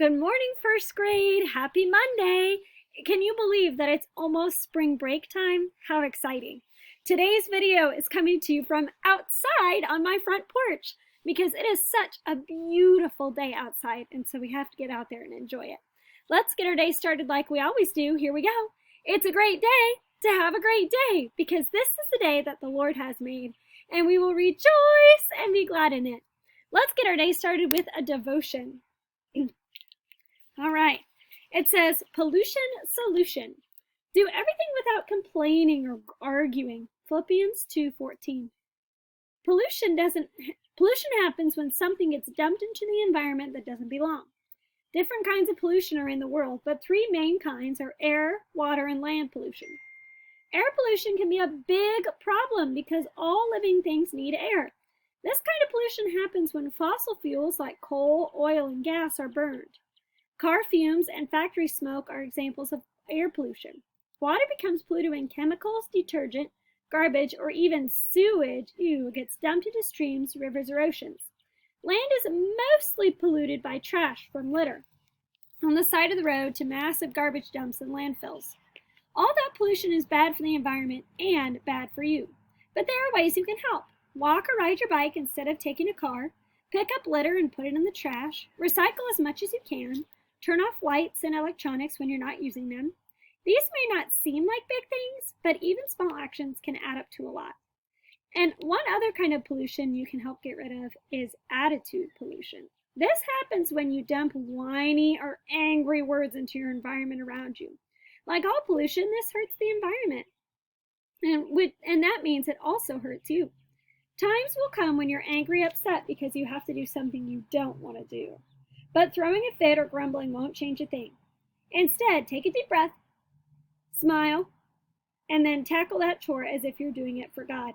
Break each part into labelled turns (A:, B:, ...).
A: Good morning, first grade. Happy Monday. Can you believe that it's almost spring break time? How exciting. Today's video is coming to you from outside on my front porch because it is such a beautiful day outside, and so we have to get out there and enjoy it. Let's get our day started like we always do. Here we go. It's a great day to have a great day because this is the day that the Lord has made, and we will rejoice and be glad in it. Let's get our day started with a devotion. All right. It says, pollution solution. Do everything without complaining or arguing. Philippians 2:14. Pollution happens when something gets dumped into the environment that doesn't belong. Different kinds of pollution are in the world, but three main kinds are air, water, and land pollution. Air pollution can be a big problem because all living things need air. This kind of pollution happens when fossil fuels like coal, oil, and gas are burned. Car fumes and factory smoke are examples of air pollution. Water becomes polluted when chemicals, detergent, garbage, or even sewage gets dumped into streams, rivers, or oceans. Land is mostly polluted by trash from litter on the side of the road to massive garbage dumps and landfills. All that pollution is bad for the environment and bad for you. But there are ways you can help. Walk or ride your bike instead of taking a car. Pick up litter and put it in the trash. Recycle as much as you can. Turn off lights and electronics when you're not using them. These may not seem like big things, but even small actions can add up to a lot. And one other kind of pollution you can help get rid of is attitude pollution. This happens when you dump whiny or angry words into your environment around you. Like all pollution, this hurts the environment. And that means it also hurts you. Times will come when you're angry, upset because you have to do something you don't want to do. But throwing a fit or grumbling won't change a thing. Instead, take a deep breath, smile, and then tackle that chore as if you're doing it for God.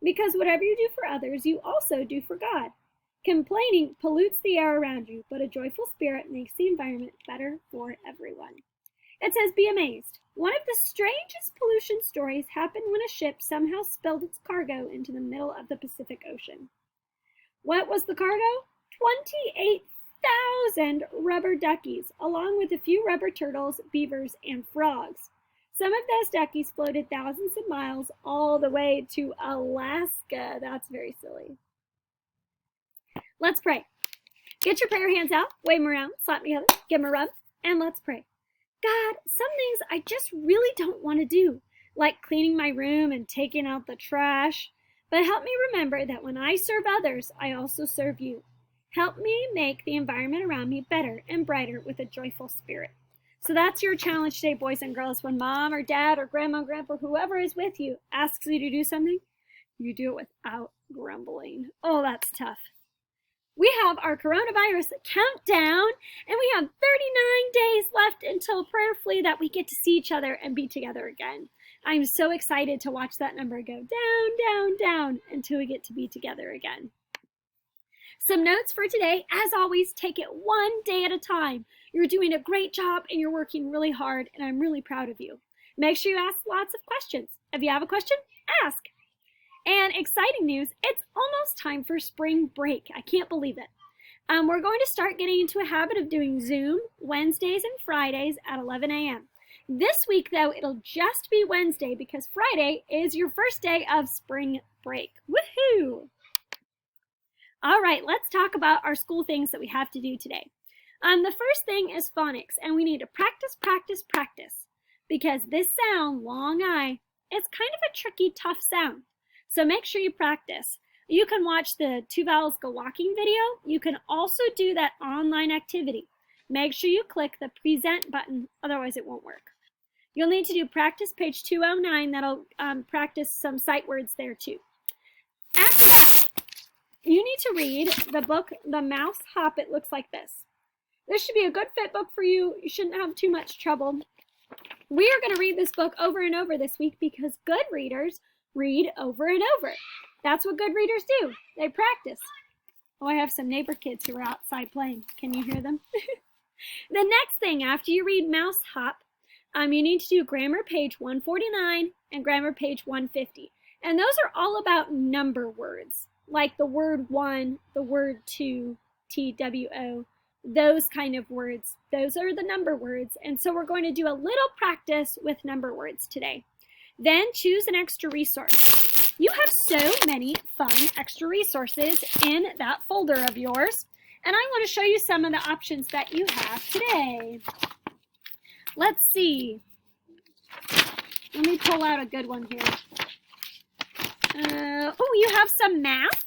A: Because whatever you do for others, you also do for God. Complaining pollutes the air around you, but a joyful spirit makes the environment better for everyone. It says, be amazed. One of the strangest pollution stories happened when a ship somehow spilled its cargo into the middle of the Pacific Ocean. What was the cargo? 28,000 rubber duckies, along with a few rubber turtles, beavers, and frogs. Some of those duckies floated thousands of miles all the way to Alaska. That's very silly. Let's pray. Get your prayer hands out, wave them around, slap them together, give them a rub, and let's pray. God, some things I just really don't want to do, like cleaning my room and taking out the trash. But help me remember that when I serve others, I also serve you. Help me make the environment around me better and brighter with a joyful spirit. So that's your challenge today, boys and girls. When mom or dad or grandma, grandpa, whoever is with you asks you to do something, you do it without grumbling. Oh, that's tough. We have our coronavirus countdown, and we have 39 days left until prayerfully that we get to see each other and be together again. I'm so excited to watch that number go down, down, down until we get to be together again. Some notes for today. As always, take it one day at a time. You're doing a great job and you're working really hard, and I'm really proud of you. Make sure you ask lots of questions. If you have a question, ask. And exciting news, it's almost time for spring break. I can't believe it. We're going to start getting into a habit of doing Zoom Wednesdays and Fridays at 11 a.m. This week, though, it'll just be Wednesday because Friday is your first day of spring break. Woohoo! All right, let's talk about our school things that we have to do today. The first thing is phonics, and we need to practice, practice, practice. Because this sound, long I, is kind of a tricky, tough sound. So make sure you practice. You can watch the Two Vowels Go Walking video. You can also do that online activity. Make sure you click the present button, otherwise it won't work. You'll need to do practice page 209. That'll practice some sight words there too. After that, you need to read the book, The Mouse Hop. It looks like this. This should be a good fit book for you. You shouldn't have too much trouble. We are going to read this book over and over this week because good readers read over and over. That's what good readers do. They practice. Oh, I have some neighbor kids who are outside playing. Can you hear them? The next thing, after you read Mouse Hop, you need to do grammar page 149 and grammar page 150. And those are all about number words, like the word one, the word two, TWO, those kind of words. Those are the number words. And so we're going to do a little practice with number words today. Then choose an extra resource. You have so many fun extra resources in that folder of yours. And I want to show you some of the options that you have today. Let's see. Let me pull out a good one here. Oh, you have some math.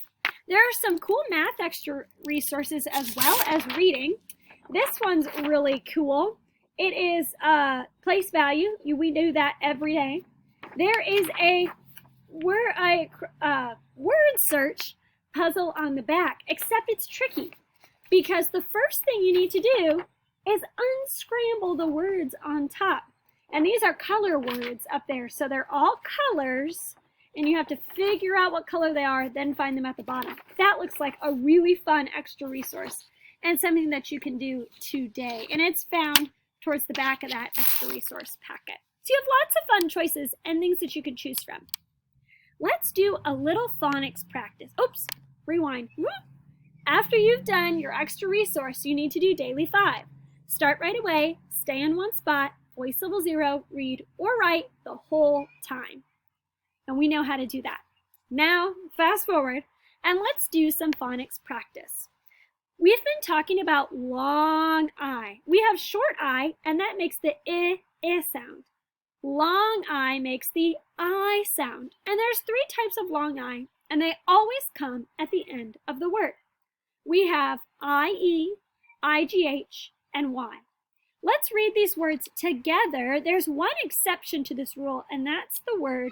A: There are some cool math extra resources as well as reading. This one's really cool. It is place value. We do that every day. There is a word search puzzle on the back, except it's tricky because the first thing you need to do is unscramble the words on top. And these are color words up there, so they're all colors, and you have to figure out what color they are, then find them at the bottom. That looks like a really fun extra resource and something that you can do today. And it's found towards the back of that extra resource packet. So you have lots of fun choices and things that you can choose from. Let's do a little phonics practice. Oops, rewind. After you've done your extra resource, you need to do Daily 5. Start right away, stay in one spot, voice level 0, read or write the whole time. And we know how to do that. Now, fast forward, and let's do some phonics practice. We've been talking about long I. We have short I, and that makes the I sound. Long I makes the I sound. And there's 3 types of long I, and they always come at the end of the word. We have IE, IGH, and Y. Let's read these words together. There's one exception to this rule, and that's the word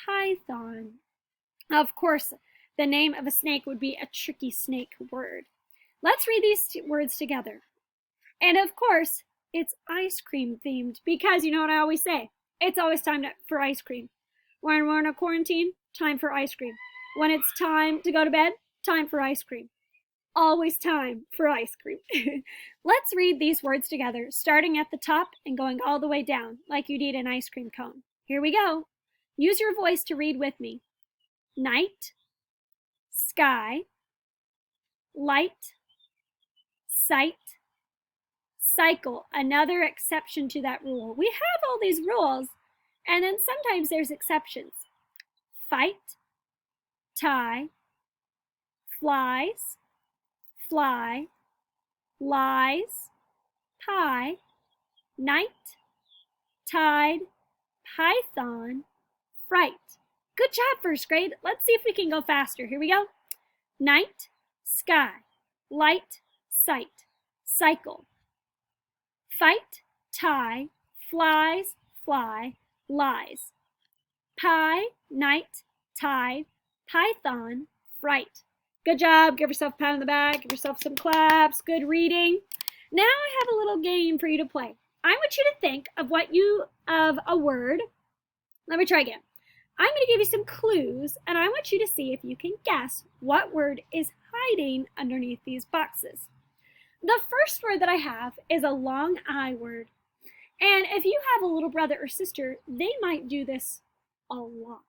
A: python. Of course, the name of a snake would be a tricky snake word. Let's read these words together. And of course, it's ice cream themed because you know what I always say? It's always time for ice cream. When we're in a quarantine, time for ice cream. When it's time to go to bed, time for ice cream. Always time for ice cream. Let's read these words together, starting at the top and going all the way down, like you'd eat an ice cream cone. Here we go. Use your voice to read with me. Night, sky, light, sight, cycle. Another exception to that rule. We have all these rules, and then sometimes there's exceptions. Fight, tie, flies, fly, lies, pie, night, tide, python, fright. Good job, first grade. Let's see if we can go faster. Here we go. Night, sky, light, sight, cycle. Fight, tie, flies, fly, lies. Pie, night, tide, python, fright. Good job. Give yourself a pat on the back. Give yourself some claps. Good reading. Now I have a little game for you to play. I want you to think of a word. Let me try again. I'm going to give you some clues, and I want you to see if you can guess what word is hiding underneath these boxes. The first word that I have is a long I word. And if you have a little brother or sister, they might do this a lot.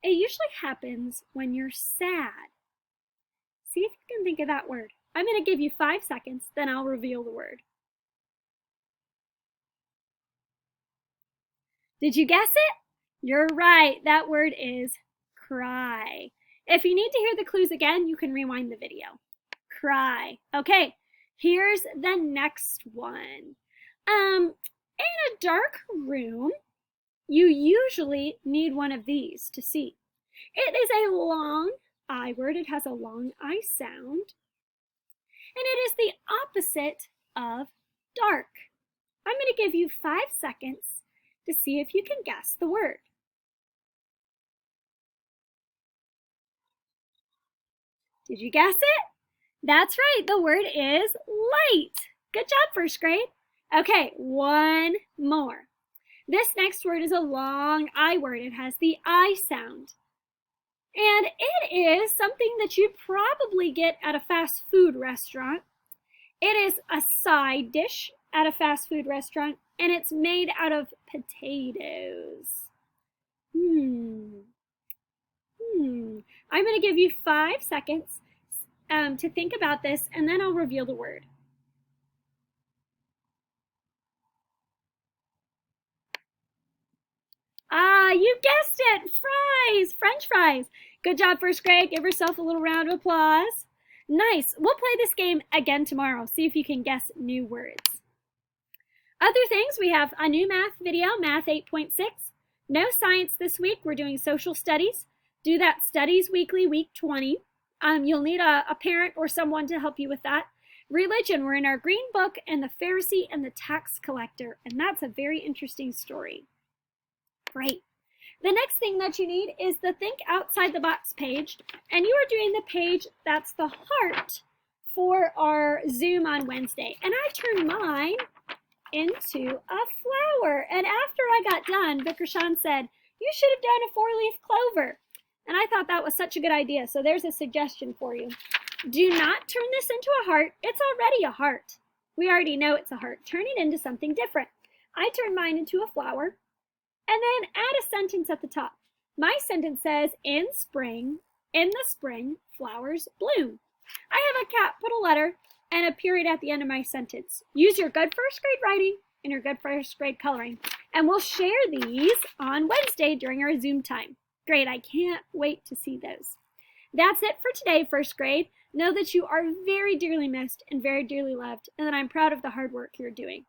A: It usually happens when you're sad. See if you can think of that word. I'm going to give you 5 seconds, then I'll reveal the word. Did you guess it? You're right. That word is cry. If you need to hear the clues again, you can rewind the video. Cry. Okay, here's the next one. In a dark room, you usually need one of these to see. It is a long I word. It has a long I sound. And it is the opposite of dark. I'm going to give you 5 seconds to see if you can guess the word. Did you guess it? That's right. The word is light. Good job, first grade. Okay, one more. This next word is a long I word. It has the I sound. And it is something that you probably get at a fast food restaurant. It is a side dish at a fast food restaurant, and it's made out of potatoes. I'm going to give you 5 seconds to think about this, and then I'll reveal the word. You guessed it! Fries! French fries! Good job, first grade. Give yourself a little round of applause. Nice. We'll play this game again tomorrow. See if you can guess new words. Other things, we have a new math video, Math 8.6. No science this week. We're doing social studies. Do that Studies Weekly, week 20. You'll need a parent or someone to help you with that. Religion, we're in our green book, and the Pharisee and the tax collector, and that's a very interesting story. Great. The next thing that you need is the Think Outside the Box page, and you are doing the page that's the heart for our Zoom on Wednesday. And I turned mine into a flower, and after I got done, Vicar Sean said, you should have done a 4-leaf clover. And I thought that was such a good idea, so there's a suggestion for you. Do not turn this into a heart. It's already a heart. We already know it's a heart. Turn it into something different. I turned mine into a flower, and then add a sentence at the top. My sentence says, in the spring, flowers bloom. I have a cat, put a letter, and a period at the end of my sentence. Use your good first grade writing and your good first grade coloring. And we'll share these on Wednesday during our Zoom time. Great, I can't wait to see those. That's it for today, first grade. Know that you are very dearly missed and very dearly loved, and that I'm proud of the hard work you're doing.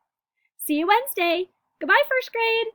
A: See you Wednesday. Goodbye, first grade.